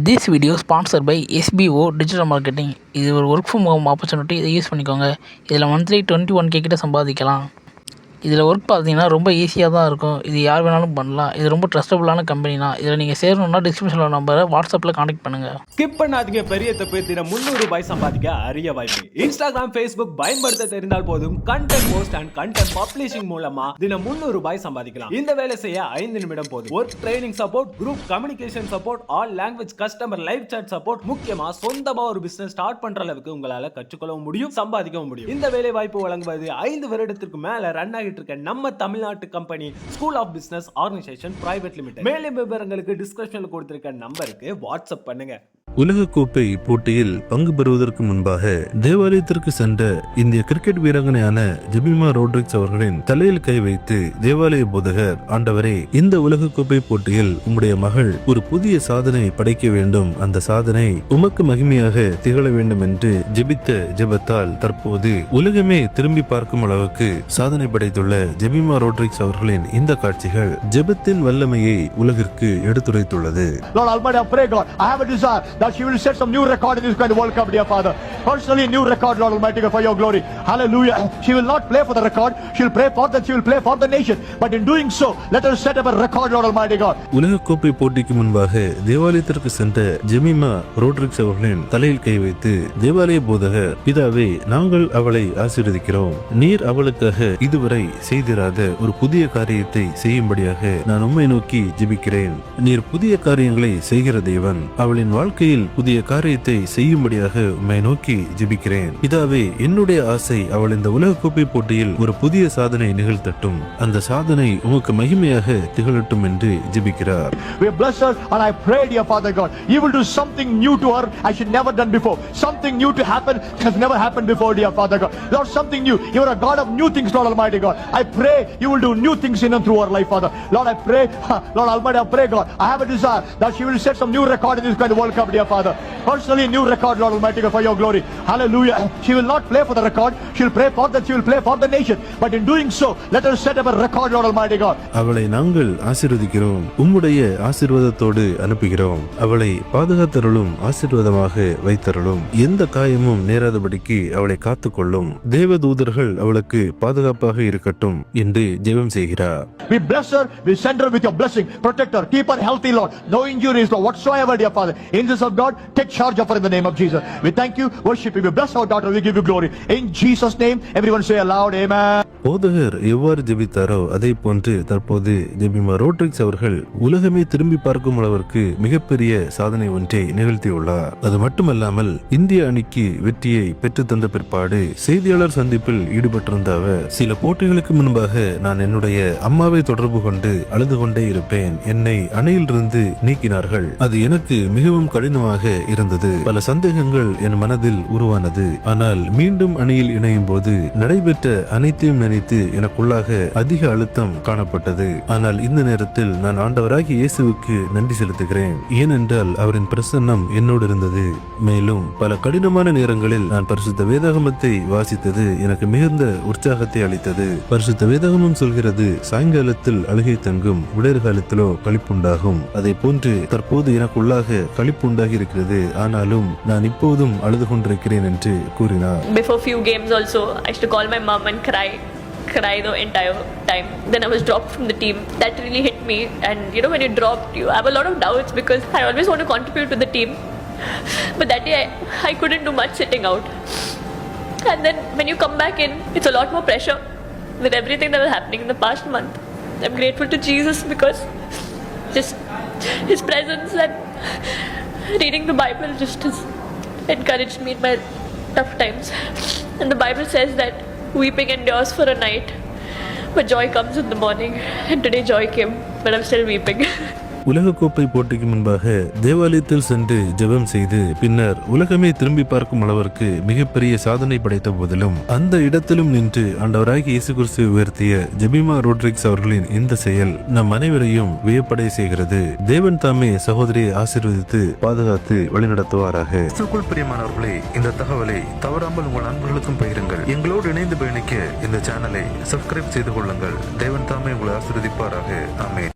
This video sponsor by SPO digital marketing. இது ஒரு work from home opportunity. இதை use பண்ணிக்கோங்க. இதில் மந்த்லி 21K கிட்ட சம்பாதிக்கலாம். இதில் ஒர்க் பார்த்தீங்கன்னா ரொம்ப ஈஸியாக தான் இருக்கும். இது யார் வேணாலும் பண்ணலாம். இது ரொம்ப ட்ரஸ்டபுளான கம்பெனி தான். இதில் நீங்கள் சேரணும்னா டிஸ்கிரிப்ஷனில் நம்பரை வாட்ஸ்அப்பில் கான்டாக்ட் பண்ணுங்கள். ஸ்கிப் பண்ணாதீங்க. பெரிய தப்பு. தினம் ₹300 சம்பாதிக்க அரிய வாய்ப்பு. இன்ஸ்டாகிராம், ஃபேஸ்புக் பயன்படுத்த தெரிந்தால் போதும். Content post and content publishing மூலமா தினம் ₹300 சம்பாதிக்கலாம். இந்த வேலை செய்ய 5 நிமிடம் போதும். Work training support, group communication support, all language customer live chat support, முக்கியமா சொந்தமா ஒரு பிசினஸ் ஸ்டார்ட் பண்ற அளவுக்கு உங்களால கற்றுக்கொள்ளவும் முடியும், சம்பாதிக்கவும் முடியும். இந்த வேலை வாய்ப்பு வழங்குவது 5 வருடத்திற்கு மேல ரன் ஆகிட்டு இருக்க நம்ம தமிழ்நாட்டு company school of business organisation private limited. மேலும் விவரங்களுக்கு டிஸ்கிரிப்ஷன்ல கொடுத்திருக்க நம்பருக்கு வாட்ஸ்அப் பண்ணுங்க. உலகக்கோப்பை போட்டியில் பங்கு பெறுவதற்கு முன்பாக தேவாலயத்திற்கு சென்ற இந்திய கிரிக்கெட் வீராங்கனையான ஜெமிமா ரோட்ரிக்ஸ் அவர்களின் தலையில் கை வைத்து தேவாலய போதகர், ஆண்டவரே, இந்த உலகக்கோப்பை போட்டியில் உம்முடைய மகள் ஒரு புதிய சாதனை படைக்க வேண்டும், அந்த சாதனை உமக்கு மகிமையாக திகழ வேண்டும் என்று ஜெபித்த ஜெபத்தால் தற்போது உலகமே திரும்பி பார்க்கும் அளவுக்கு சாதனை படைத்துள்ள ஜெமிமா ரோட்ரிக்ஸ் அவர்களின் இந்த காட்சிகள் ஜெபத்தின் வல்லமையை உலகிற்கு எடுத்துரைத்துள்ளது. That she will set some new record in this kind of World Cup, dear Father. Personally, new record, Lord Almighty God, for your glory. Hallelujah. She will not play for the record. She will play for that. She will play for the nation. But in doing so, let her set up a record, Lord Almighty God. உலகக்கோப்பை போட்டிக்கு முன்பாக தேவாலயத்திற்கு சென்ற Jemimah Rodriguez அவர்களின் தலையில் கை வைத்து தேவாலய போதகர், பிதாவே, நாங்கள் அவளை ஆசீர்வதிக்கிறோம். நீர் அவளுக்காக இதுவரை செய்திராத ஒரு புதிய காரியத்தை செய்யும்படியாக நான் உம்மை நோக்கி ஜெபிக்கிறேன். நீர் புதிய காரியங்களை செய்கிற தேவன். அவளின் வாழ்க்கையில் புதிய காரியத்தை செய்யும்படியாக உம்மை நோக்கி ஜெபிக்கிறேன். பிதாவே, என்னுடைய ஆசை அவள் இந்த உலகக்கோப்பை போட்டியில் ஒரு புதிய சாதனை நிகழ்த்தட்டும், அந்த சாதனை உமக்கு மகிமையாக திகழட்டும் என்று ஜெபிக்கிறார். We bless her and I pray, dear Father God, you will do something new to her as she never done before. Something new to happen has never happened before, dear Father God. Lord, something new. You are a God of new things, Lord Almighty God. I pray you will do new things in and through her life, Father. Lord, I pray, Lord Almighty, I pray, God, I have a desire that she will set some new record in this kind of World Cup, dear Father. Personally, new record, Lord Almighty God, for your glory. Hallelujah. She will not play for the record. She will play for that. She will play for the nation. But in doing so, let her set up a record, Lord Almighty God. அவளை நாங்கள் ஆசீர்வதிக்கிறோம், உம்முடைய ஆசீர்வாதத்தோடு அனுப்புகிறோம். அவளை பாதுகாத்தருளும், ஆசீர்வாதமாக வைத்தருளும். எந்த காயமும் நேராதபடிக்கு அவளை காத்துக்கொள்ளும். தேவதூதர்கள் அவளுக்கு பாதுகாப்பாக இருக்கட்டும் என்று ஜெபம் செய்கிறார். We bless her. We send her with your blessing. Protect her. Keep her healthy, Lord. No injuries, Lord. Whatsoever, dear Father. Angels of God, take charge of her in the name of Jesus. We thank you, worship you. We bless our daughter. We give you glory. In Jesus' name, everyone say aloud, amen. போதகர் எவ்வாறு ஜெபித்தாரோ அதே போன்று தற்போது Jemimah Rodriguez அவர்கள் உலகமே திரும்பி பார்க்கும் அளவிற்கு மிகப்பெரிய சாதனை ஒன்றை நிகழ்த்தியுள்ளார். அது மட்டுமல்லாமல் இந்திய அணிக்கு வெற்றியை பெற்று தந்த பிற்பாடு செய்தியாளர் சந்திப்பில் ஈடுபட்டிருந்த அவர், சில போட்டிகளுக்கு முன்பாக நான் என்னுடைய அம்மாவை தொடர்பு கொண்டு அழுது கொண்டே இருப்பேன். என்னை அணையிலிருந்து நீக்கினார்கள். அது எனக்கு மிகவும் கடினமாக இருந்தது. பல சந்தேகங்கள் என் மனதில் உருவானது. ஆனால் மீண்டும் அணியில் இணையும் போது நடைபெற்ற அனைத்தையும் நினைத்து எனக்குள்ளாக அதிக அழுத்தம் காணப்பட்டது. ஆனால் இந்த நேரத்தில் நான் ஆண்டவராகிய இயேசுவுக்கு நன்றி செலுத்துகிறேன். ஏனென்றால் அவரின் பிரசன்னம் என்னோடு இருந்தது. மேலும் பல கடினமான நேரங்களில் நான் பரிசுத்த வேதாகமத்தை வாசித்தது எனக்கு மிகுந்த உற்சாகத்தை அளித்தது. பரிசுத்த வேதாகமம் சொல்கிறது, சாயங்காலத்தில் அழுகை தங்கும், விடர்காலத்திலோ களிப்புண்டாகும். அதை போன்று தற்போது எனக்குள்ளாக களிப்பு உண்டாகி இருக்கிறது. ஆனாலும் நான் இப்போதும் அழுது கொண்டிருக்கிறேன் என்று கூறினார். Before few games also, I used to call my mom and cry the entire time. Then I was dropped from the team. That really hit me. And you know, when you're dropped, you have a lot of doubts because I always want to contribute to the team. But that day I couldn't do much sitting out. And then when you come back in, it's a lot more pressure with everything that was happening in the past month. I'm grateful to Jesus because just His presence and reading the Bible just has encouraged me in my tough times. And the Bible says that weeping endures for a night, but joy comes in the morning. And today joy came, but I'm still weeping. உலகக்கோப்பை போட்டிக்கு முன்பாக தேவாலயத்தில் சென்று ஜெபம் செய்து பின்னர் உலகமே திரும்பி பார்க்கும் அளவிற்கு மிகப்பெரிய சாதனை படைத்த போதிலும் அந்த இடத்திலும் நின்று ஆண்டவராகிய இயேசு கிறிஸ்துவை உயர்த்திய ஜெமிமா ரோட்ரிக்ஸ் அவர்களின் இந்த செயல் நம் அனைவரையும் வியப்படை செய்கிறது. தேவன் தாமே சகோதரியை ஆசீர்வதித்து பாதுகாத்து வழிநடத்துவாராக. பிரியமானவர்களே, இந்த தகவலை தவறாமல் உங்கள் நண்பர்களுக்கும் பகிருங்கள். எங்களோடு இணைந்து பயணிக்க இந்த சேனலை சப்ஸ்கிரைப் செய்து கொள்ளுங்கள். தேவன் தாமே உங்களை ஆசீர்வதிப்பாராக. ஆமென்.